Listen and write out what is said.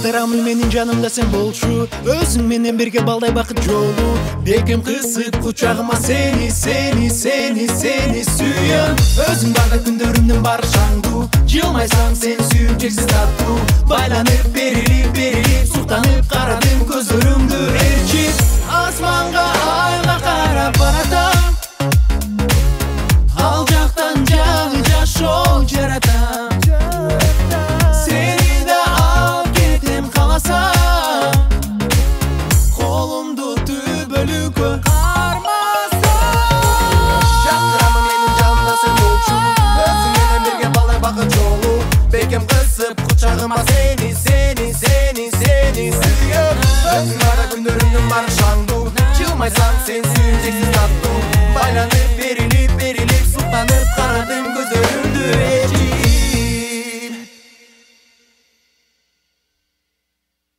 Жактырамын менин жанымда сен болчу, өзүң менен бирге балдай бакыт жолу. Бекем кысып кучагыма сени сүйөм. Өзүң барда күндөрүмдүн баары шаңдуу, жылмайсаң сен сүйүп чексиз таттуу. Байланып берилип суктанып карадым көздөрүңдү ээрчип. Асманга айга карап баратам, ал жактан жаңы жашоо жаратам. Сени да алып кетем кааласам, колумду түбөлүккө кармасам. Жактырамын менин жанымда сен болчу, өзүң менен бирге балдай бакыт жолу. Бекем кысып кучагыма сени сүйөм. Өзүң барда күндөрүмдүн баары шаңдуу, жылмайсаң сен сүйүп чексиз таттуу. Байланып берилип суктанып карадым